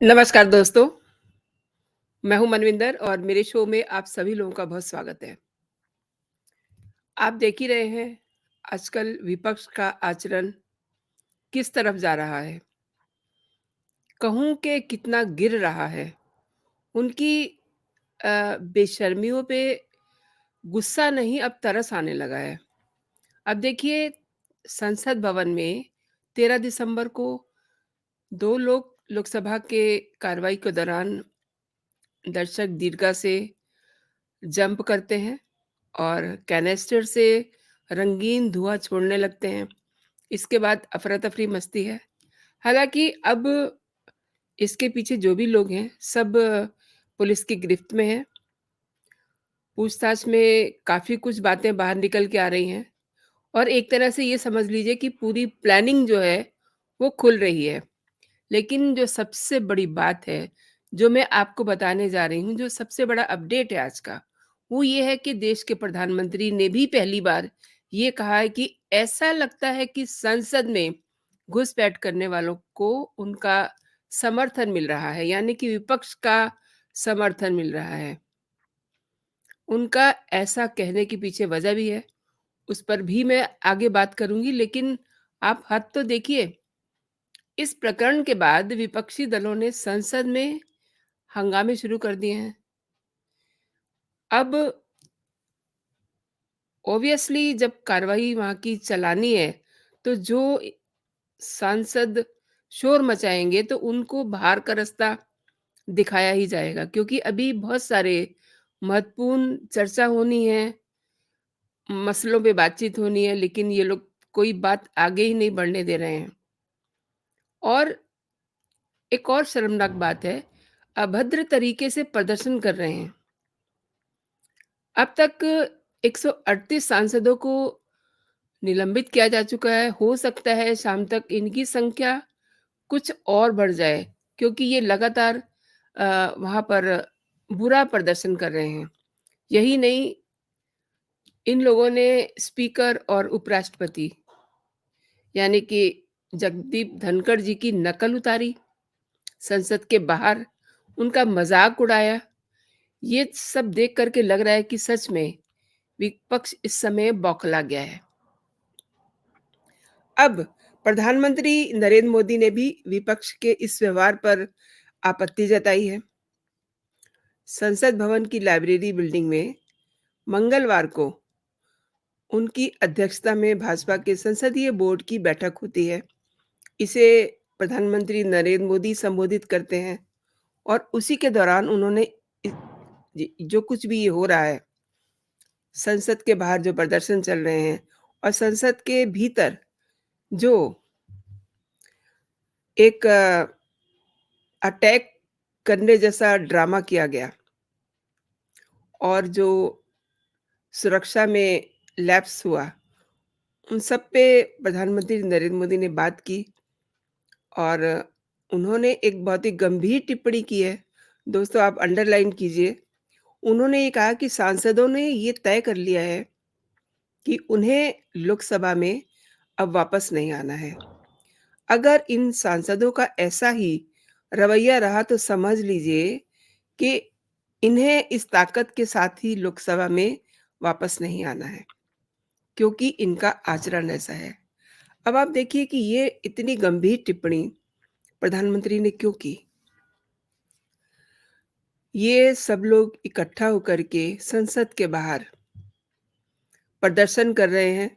नमस्कार दोस्तों, मैं हूँ मनविंदर और मेरे शो में आप सभी लोगों का बहुत स्वागत है। आप देख ही रहे हैं, आजकल विपक्ष का आचरण किस तरफ जा रहा है। कहूँ कि कितना गिर रहा है। उनकी बेशर्मियों पे गुस्सा नहीं अब तरस आने लगा है। अब देखिए संसद भवन में 13 दिसंबर को 2 लोग लोकसभा के कार्रवाई के दौरान दर्शक दीर्घा से जंप करते हैं और कैनिस्टर से रंगीन धुआँ छोड़ने लगते हैं। इसके बाद अफ़रा-तफ़री मचती है। हालाँकि अब इसके पीछे जो भी लोग हैं, सब पुलिस की गिरफ्त में हैं। पूछताछ में काफ़ी कुछ बातें बाहर निकल के आ रही हैं और एक तरह से ये समझ लीजिए कि पूरी प्लानिंग जो है, वो खुल रही है। लेकिन जो सबसे बड़ी बात है, जो मैं आपको बताने जा रही हूँ, जो सबसे बड़ा अपडेट है आज का, वो ये है कि देश के प्रधानमंत्री ने भी पहली बार ये कहा है कि ऐसा लगता है कि संसद में घुसपैठ करने वालों को उनका समर्थन मिल रहा है, यानी कि विपक्ष का समर्थन मिल रहा है। उनका ऐसा कहने के पीछे वजह भी है, उस पर भी मैं आगे बात करूँगी, लेकिन आप हद तो देखिए। इस प्रकरण के बाद विपक्षी दलों ने संसद में हंगामे शुरू कर दिए हैं। अब ऑब्वियसली जब कार्रवाई वहाँ की चलानी है, तो जो सांसद शोर मचाएँगे तो उनको बाहर का रास्ता दिखाया ही जाएगा क्योंकि अभी बहुत सारे महत्वपूर्ण चर्चा होनी है, मसलों पे बातचीत होनी है, लेकिन ये लोग कोई बात आगे ही नहीं बढ़ने दे रहे हैं। और एक और शर्मनाक बात है, अभद्र तरीके से प्रदर्शन कर रहे हैं। अब तक 138 सांसदों को निलंबित किया जा चुका है। हो सकता है शाम तक इनकी संख्या कुछ और बढ़ जाए क्योंकि ये लगातार वहाँ पर बुरा प्रदर्शन कर रहे हैं। यही नहीं, इन लोगों ने स्पीकर और उपराष्ट्रपति यानी कि जगदीप धनखड़ जी की नकल उतारी, संसद के बाहर उनका मज़ाक उड़ाया। ये सब देख कर के लग रहा है कि सच में विपक्ष इस समय बौखला गया है। अब प्रधानमंत्री नरेंद्र मोदी ने भी विपक्ष के इस व्यवहार पर आपत्ति जताई है। संसद भवन की लाइब्रेरी बिल्डिंग में मंगलवार को उनकी अध्यक्षता में भाजपा के संसदीय बोर्ड की बैठक होती है। इसे प्रधानमंत्री नरेंद्र मोदी संबोधित करते हैं और उसी के दौरान उन्होंने इ जो कुछ भी ये हो रहा है, संसद के बाहर जो प्रदर्शन चल रहे हैं और संसद के भीतर जो एक अटैक करने जैसा ड्रामा किया गया और जो सुरक्षा में लैप्स हुआ, उन सब पे प्रधानमंत्री नरेंद्र मोदी ने बात की और उन्होंने एक बहुत ही गंभीर टिप्पणी की है। दोस्तों आप अंडरलाइन कीजिए। उन्होंने ये कहा कि सांसदों ने ये तय कर लिया है कि उन्हें लोकसभा में अब वापस नहीं आना है। अगर इन सांसदों का ऐसा ही रवैया रहा तो समझ लीजिए कि इन्हें इस ताकत के साथ ही लोकसभा में वापस नहीं आना है, क्योंकि इनका आचरण ऐसा है। अब आप देखिए कि ये इतनी गंभीर टिप्पणी प्रधानमंत्री ने क्यों की? ये सब लोग इकट्ठा होकर के संसद के बाहर प्रदर्शन कर रहे हैं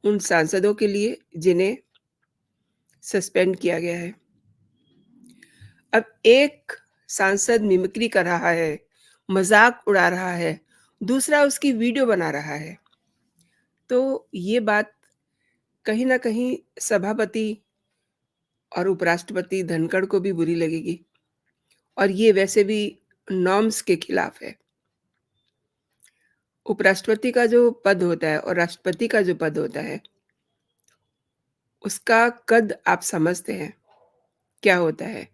उन सांसदों के लिए जिन्हें सस्पेंड किया गया है। अब एक सांसद मिमिक्री कर रहा है, मज़ाक उड़ा रहा है, दूसरा उसकी वीडियो बना रहा है। तो ये बात कहीं न कहीं सभापति और उपराष्ट्रपति धनखड़ को भी बुरी लगेगी और ये वैसे भी नॉर्म्स के खिलाफ है। उपराष्ट्रपति का जो पद होता है और राष्ट्रपति का जो पद होता है, उसका कद आप समझते हैं, क्या होता है?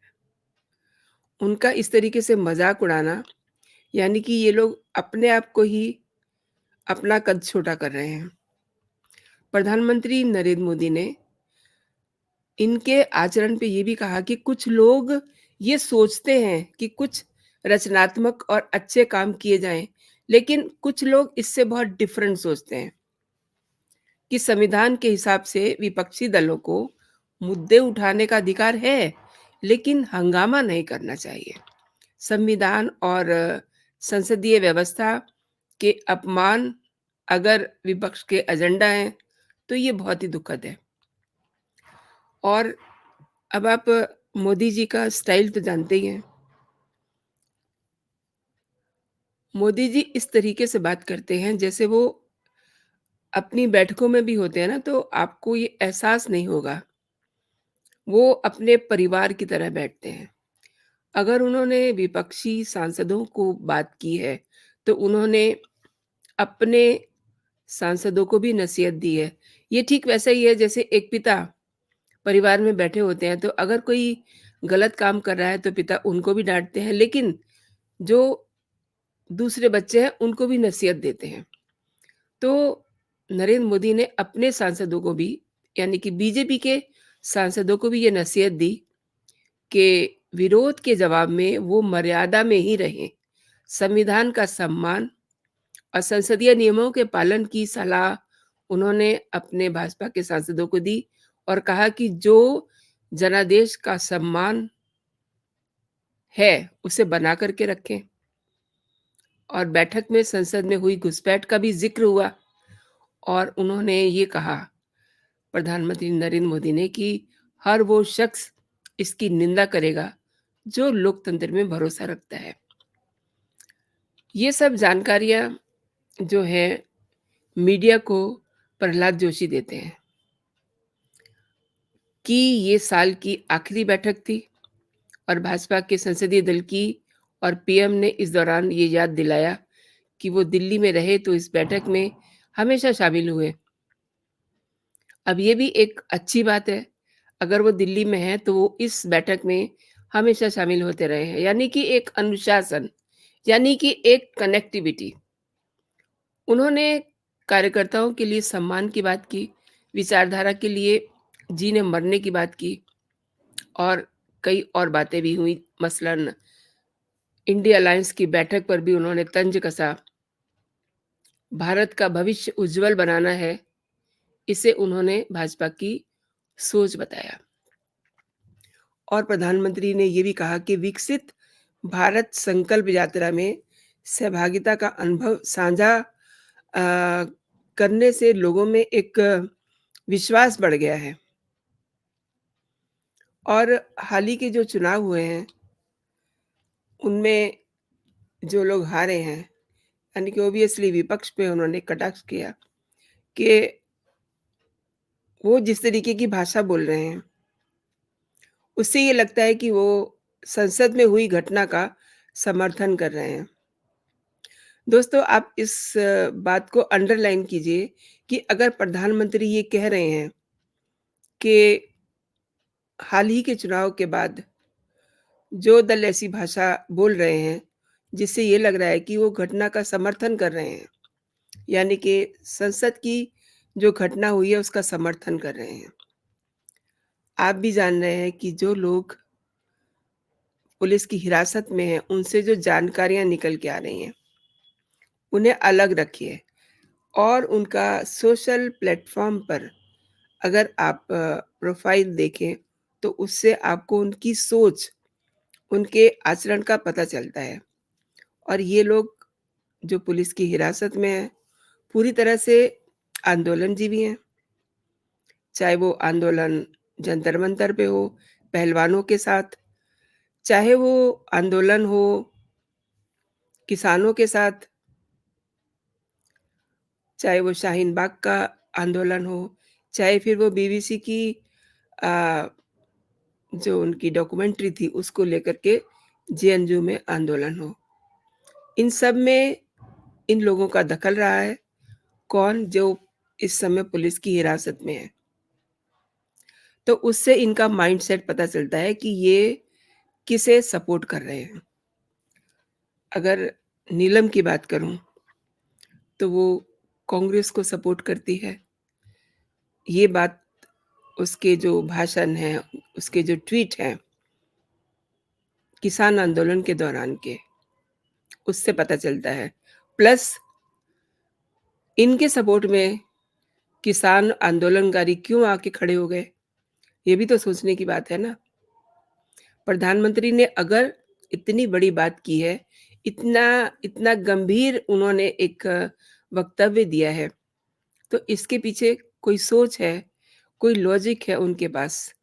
उनका इस तरीके से मज़ाक उड़ाना, यानी कि ये लोग अपने आप को ही अपना कद छोटा कर रहे हैं। प्रधानमंत्री नरेंद्र मोदी ने इनके आचरण पे ये भी कहा कि कुछ लोग ये सोचते हैं कि कुछ रचनात्मक और अच्छे काम किए जाएँ, लेकिन कुछ लोग इससे बहुत डिफरेंट सोचते हैं कि संविधान के हिसाब से विपक्षी दलों को मुद्दे उठाने का अधिकार है, लेकिन हंगामा नहीं करना चाहिए। संविधान और संसदीय व्यवस्था के अपमान अगर विपक्ष के एजेंडा हैं, तो ये बहुत ही दुखद है। और अब आप मोदी जी का स्टाइल तो जानते ही हैं। मोदी जी इस तरीके से बात करते हैं जैसे वो अपनी बैठकों में भी होते हैं ना, तो आपको ये एहसास नहीं होगा। वो अपने परिवार की तरह बैठते हैं। अगर उन्होंने विपक्षी सांसदों को बात की है, तो उन्होंने अपने सांसदों को भी नसीहत दी है। ये ठीक वैसा ही है जैसे एक पिता परिवार में बैठे होते हैं, तो अगर कोई गलत काम कर रहा है, तो पिता उनको भी डाँटते हैं, लेकिन जो दूसरे बच्चे हैं, उनको भी नसीहत देते हैं। तो नरेंद्र मोदी ने अपने सांसदों को भी, यानी कि बीजेपी के सांसदों को भी ये नसीहत दी कि विरोध के जवाब में वो मर्यादा में ही रहें। संविधान का सम्मान और संसदीय नियमों के पालन की सलाह उन्होंने अपने भाजपा के सांसदों को दी और कहा कि जो जनादेश का सम्मान है, उसे बना कर के रखें। और बैठक में संसद में हुई घुसपैठ का भी ज़िक्र हुआ और उन्होंने ये कहा, प्रधानमंत्री नरेंद्र मोदी ने, कि हर वो शख्स इसकी निंदा करेगा, जो लोकतंत्र में भरोसा रखता है। ये सब जानकारियाँ जो हैं, मीडिया को प्रहलाद जोशी देते हैं कि ये साल की आखिरी बैठक थी और भाजपा के संसदीय दल की, और पीएम ने इस दौरान ये याद दिलाया कि वो दिल्ली में रहे तो इस बैठक में हमेशा शामिल हुए। अब ये भी एक अच्छी बात है, अगर वो दिल्ली में हैं तो वो इस बैठक में हमेशा शामिल होते रहे हैं, यानी कि एक अनुशासन, यानी कि एक कनेक्टिविटी। उन्होंने कार्यकर्ताओं के लिए सम्मान की बात की, विचारधारा के लिए जीने-मरने की बात की और कई और बातें भी हुई। मसलन इंडिया अलायंस की बैठक पर भी उन्होंने तंज कसा। भारत का भविष्य उज्ज्वल बनाना है, इसे उन्होंने भाजपा की सोच बताया। और प्रधानमंत्री ने ये भी कहा कि विकसित भारत संकल्प यात्रा में सहभागिता का अनुभव साझा करने से लोगों में एक विश्वास बढ़ गया है। और हाल ही के जो चुनाव हुए हैं, उनमें जो लोग हारे हैं, यानी कि ऑब्वियसली विपक्ष पे उन्होंने कटाक्ष किया कि वो जिस तरीके की भाषा बोल रहे हैं, उससे ये लगता है कि वो संसद में हुई घटना का समर्थन कर रहे हैं। दोस्तों, आप इस बात को अंडरलाइन कीजिए कि अगर प्रधानमंत्री ये कह रहे हैं कि हाल ही के चुनाव के बाद जो दल ऐसी भाषा बोल रहे हैं, जिससे ये लग रहा है कि वो घटना का समर्थन कर रहे हैं, यानी कि संसद की जो घटना हुई है, उसका समर्थन कर रहे हैं। आप भी जान रहे हैं कि जो लोग पुलिस की हिरासत में हैं, उनसे जो जानकारियाँ निकल के आ रही हैं, उन्हें अलग रखिए और उनका सोशल प्लेटफ़ॉर्म पर अगर आप प्रोफ़ाइल देखें, तो उससे आपको उनकी सोच, उनके आचरण का पता चलता है। और ये लोग जो पुलिस की हिरासत में हैं, पूरी तरह से आंदोलनजीवी हैं। चाहे वो आंदोलन जंतर-मंतर पे हो, पहलवानों के साथ, चाहे वो आंदोलन हो किसानों के साथ, चाहे वो शाहीन बाग का आंदोलन हो, चाहे फिर वो बीबीसी की अ, जो उनकी डॉक्यूमेंट्री थी, उसको लेकर के जेएनयू में आंदोलन हो। इन सब में इन लोगों का दखल रहा है, कौन? जो इस समय पुलिस की हिरासत में है। तो उससे इनका माइंडसेट पता चलता है कि ये किसे सपोर्ट कर रहे हैं। अगर नीलम की बात करूँ, तो वो कांग्रेस को सपोर्ट करती है। ये बात उसके जो भाषण हैं, उसके जो ट्वीट हैं, किसान आंदोलन के दौरान के, उससे पता चलता है। प्लस इनके सपोर्ट में किसान आंदोलनकारी क्यों आके खड़े हो गए? ये भी तो सोचने की बात है ना। प्रधानमंत्री ने अगर इतनी बड़ी बात की है, इतना इतना गंभीर उन्होंने एक वक्तव्य दिया है, तो इसके पीछे कोई सोच है, कोई लॉजिक है उनके पास।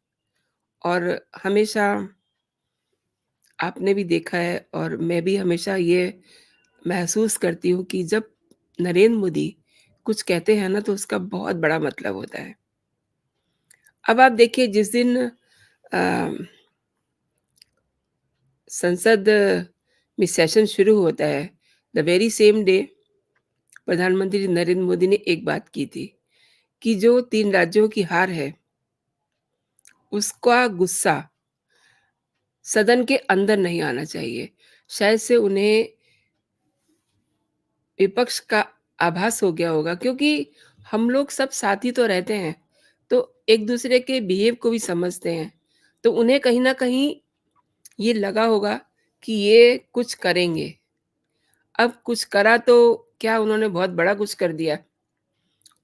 और हमेशा आपने भी देखा है और मैं भी हमेशा ये महसूस करती हूँ कि जब नरेंद्र मोदी कुछ कहते हैं ना, तो उसका बहुत बड़ा मतलब होता है। अब आप देखिए जिस दिन संसद में सेशन शुरू होता है, द वेरी सेम डे प्रधानमंत्री नरेंद्र मोदी ने एक बात की थी कि जो 3 राज्यों की हार है, उसका गुस्सा सदन के अंदर नहीं आना चाहिए। शायद से उन्हें विपक्ष का आभास हो गया होगा, क्योंकि हम लोग सब साथ ही तो रहते हैं, तो एक-दूसरे के बिहेव को भी समझते हैं। तो उन्हें कहीं न कहीं ये लगा होगा कि ये कुछ करेंगे। अब कुछ करा तो क्या, उन्होंने बहुत बड़ा कुछ कर दिया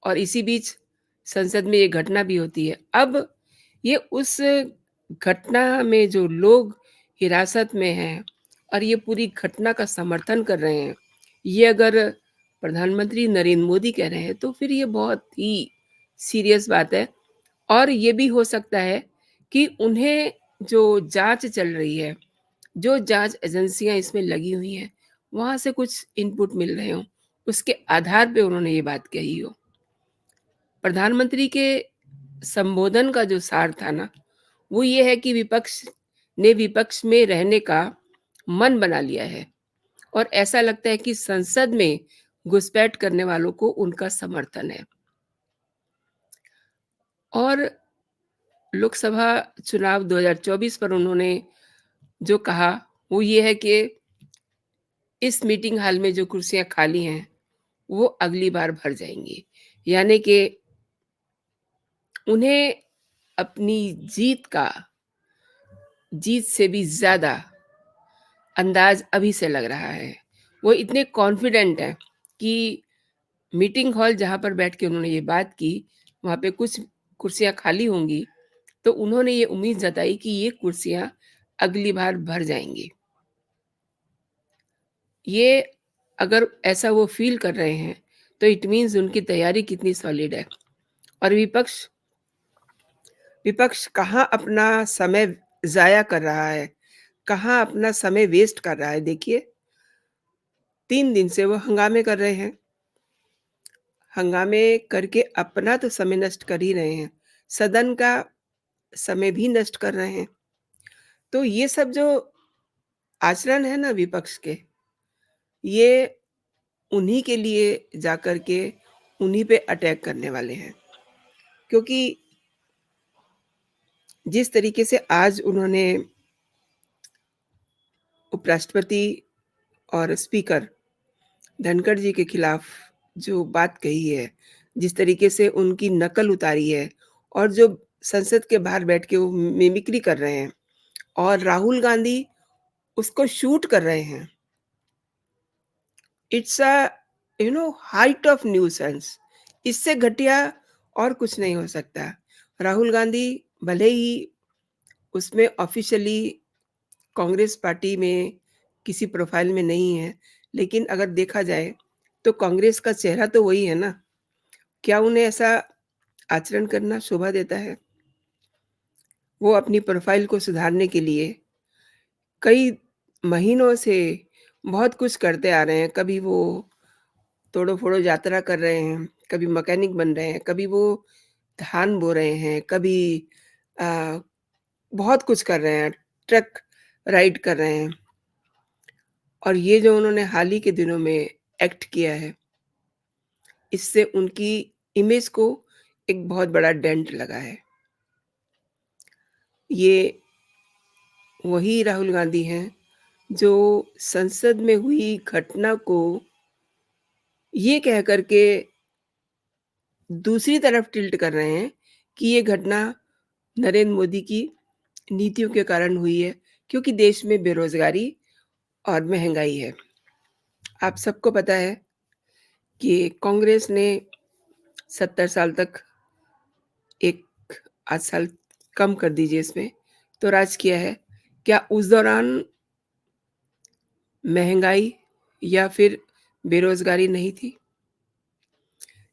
और इसी बीच संसद में ये घटना भी होती है। अब ये उस घटना में जो लोग हिरासत में हैं और ये पूरी घटना का समर्थन कर रहे हैं, ये अगर प्रधानमंत्री नरेंद्र मोदी कह रहे हैं, तो फिर ये बहुत ही सीरियस बात है। और ये भी हो सकता है कि उन्हें जो जाँच चल रही है, जो जाँच एजेंसियाँ इसमें लगी हुई हैं, वहाँ से कुछ इनपुट मिल रहे हों, उसके आधार पे उन्होंने ये बात कही हो। प्रधानमंत्री के संबोधन का जो सार था ना, वो ये है कि विपक्ष ने विपक्ष में रहने का मन बना लिया है और ऐसा लगता है कि संसद में घुसपैठ करने वालों को उनका समर्थन है। और लोकसभा चुनाव 2024 पर उन्होंने जो कहा, वो ये है कि इस मीटिंग हॉल में जो कुर्सियाँ खाली हैं, वो अगली बार भर जाएँगी। यानी कि उन्हें अपनी जीत से भी ज़्यादा अंदाज़ अभी से लग रहा है। वो इतने कॉन्फिडेंट हैं कि मीटिंग हॉल जहाँ पर बैठ के उन्होंने ये बात की, वहाँ पे कुछ कुर्सियाँ खाली होंगी, तो उन्होंने ये उम्मीद जताई कि ये कुर्सियाँ अगली बार भर जाएँगी। ये अगर ऐसा वो फ़ील कर रहे हैं, तो इट मीन्स उनकी तैयारी कितनी सॉलिड है। और विपक्ष विपक्ष कहाँ अपना समय ज़ाया कर रहा है, कहाँ अपना समय वेस्ट कर रहा है। देखिए, 3 दिन से वो हंगामे कर रहे हैं। हंगामे करके अपना तो समय नष्ट कर ही रहे हैं, सदन का समय भी नष्ट कर रहे हैं। तो ये सब जो आचरण है ना विपक्ष के, ये उन्हीं के लिए जाकर के उन्हीं पे अटैक करने वाले हैं। क्योंकि जिस तरीके से आज उन्होंने उपराष्ट्रपति और स्पीकर धनखड़ जी के खिलाफ जो बात कही है, जिस तरीके से उनकी नकल उतारी है और जो संसद के बाहर बैठ के वो मिमिक्री कर रहे हैं और राहुल गांधी उसको शूट कर रहे हैं। It's a height of nuisance. इससे घटिया और कुछ नहीं हो सकता। राहुल गांधी भले ही उसमें ऑफ़िशियली कांग्रेस पार्टी में किसी प्रोफ़ाइल में नहीं है, लेकिन अगर देखा जाए, तो कांग्रेस का चेहरा तो वही है ना। क्या उन्हें ऐसा आचरण करना शोभा देता है? वो अपनी प्रोफ़ाइल को सुधारने के लिए कई महीनों से बहुत कुछ करते आ रहे हैं। कभी वो तोड़ो-फोड़ो यात्रा कर रहे हैं, कभी मैकेनिक बन रहे हैं, कभी वो धान बो रहे हैं, कभी अ, बहुत कुछ कर रहे हैं, ट्रक राइड कर रहे हैं। और ये जो उन्होंने हाल ही के दिनों में एक्ट किया है, इससे उनकी इमेज को एक बहुत बड़ा डेंट लगा है। ये वही राहुल गांधी हैं, जो संसद में हुई घटना को ये कह कर के दूसरी तरफ टिल्ट कर रहे हैं कि ये घटना नरेंद्र मोदी की नीतियों के कारण हुई है, क्योंकि देश में बेरोज़गारी और महँगाई है। आप सबको पता है कि कांग्रेस ने 70 साल तक एक आध साल कम कर दीजिए इसमें, तो राज किया है। क्या उस दौरान महँगाई या फिर बेरोज़गारी नहीं थी?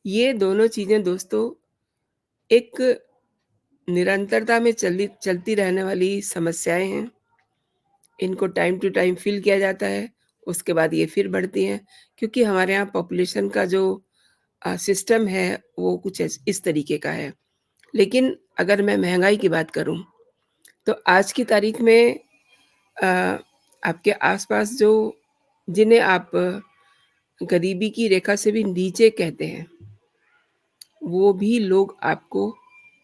ये दोनों चीज़ें दोस्तों एक निरंतरता में चलती रहने वाली समस्याएँ हैं। इनको टाइम टू टाइम फ़िल किया जाता है, उसके बाद ये फिर बढ़ती हैं, क्योंकि हमारे यहाँ पॉपुलेशन का जो सिस्टम है, वो कुछ इस तरीके का है। लेकिन अगर मैं महँगाई की बात करूँ, तो आज की तारीख में अ, आपके आस-पास जो जिन्हें आप गरीबी की रेखा से भी नीचे कहते हैं, वो भी लोग आपको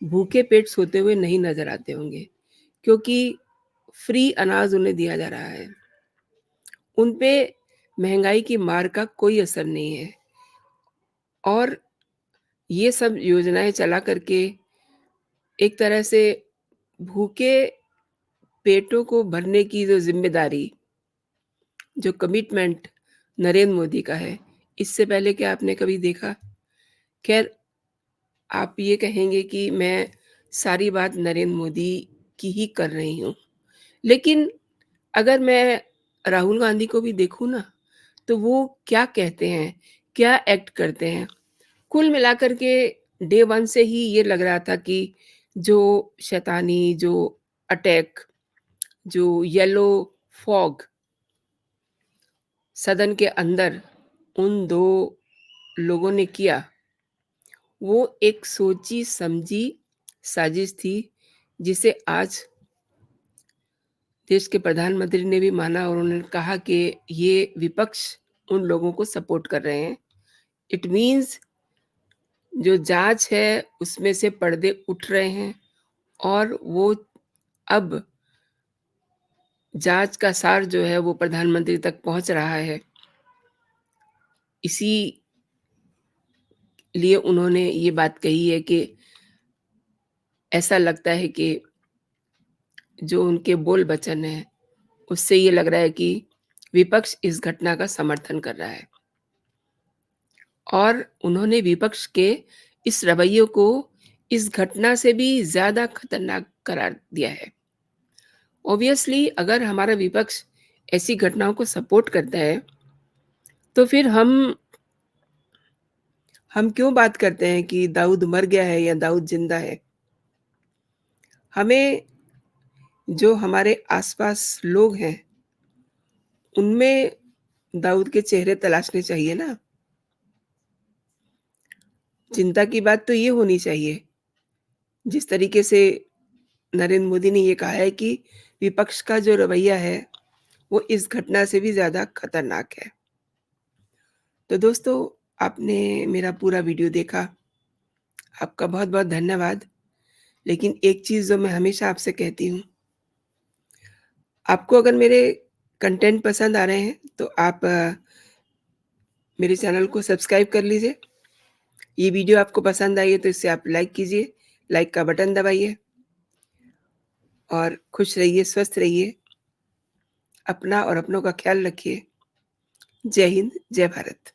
भूखे पेट सोते हुए नहीं नज़र आते होंगे, क्योंकि फ्री अनाज उन्हें दिया जा रहा है। उन पे महँगाई की मार का कोई असर नहीं है और ये सब योजनाएँ चला कर के एक तरह से भूखे पेटों को भरने की जो ज़िम्मेदारी, जो कमिटमेंट नरेंद्र मोदी का है, इससे पहले क्या आपने कभी देखा? ख़ैर, आप ये कहेंगे कि मैं सारी बात नरेंद्र मोदी की ही कर रही हूँ। लेकिन अगर मैं राहुल गांधी को भी देखूँ ना, तो वो क्या कहते हैं, क्या एक्ट करते हैं। कुल मिलाकर के डे 1 से ही ये लग रहा था कि जो शैतानी, जो अटैक, जो येलो फॉग सदन के अंदर उन 2 लोगों ने किया, वो एक सोची-समझी साजिश थी, जिसे आज देश के प्रधानमंत्री ने भी माना और उन्होंने कहा कि ये विपक्ष उन लोगों को सपोर्ट कर रहे हैं। इट मीन्स जो जाँच है, उसमें से पर्दे उठ रहे हैं और वो अब जाँच का सार जो है वो प्रधानमंत्री तक पहुँच रहा है। इसी लिए उन्होंने ये बात कही है कि ऐसा लगता है कि जो उनके बोल वचन हैं, उससे ये लग रहा है कि विपक्ष इस घटना का समर्थन कर रहा है और उन्होंने विपक्ष के इस रवैये को इस घटना से भी ज़्यादा खतरनाक करार दिया है। ऑब्वियसली अगर हमारा विपक्ष ऐसी घटनाओं को सपोर्ट करता है, तो फिर हम क्यों बात करते हैं कि दाऊद मर गया है या दाऊद ज़िंदा है? हमें जो हमारे आस-पास लोग हैं, उनमें दाऊद के चेहरे तलाशने चाहिए ना। चिंता की बात तो ये होनी चाहिए, जिस तरीके से नरेंद्र मोदी ने ये कहा है कि विपक्ष का जो रवैया है, वो इस घटना से भी ज़्यादा खतरनाक है। तो दोस्तों, आपने मेरा पूरा वीडियो देखा, आपका बहुत-बहुत धन्यवाद। लेकिन एक चीज़ जो मैं हमेशा आपसे कहती हूँ, आपको अगर मेरे कंटेंट पसंद आ रहे हैं, तो आप मेरे चैनल को सब्सक्राइब कर लीजिए। ये वीडियो आपको पसंद आई है, तो इसे आप लाइक कीजिए, लाइक का बटन दबाइए और खुश रहिए, स्वस्थ रहिए, अपना और अपनों का ख़्याल रखिए। जय हिंद, जय भारत।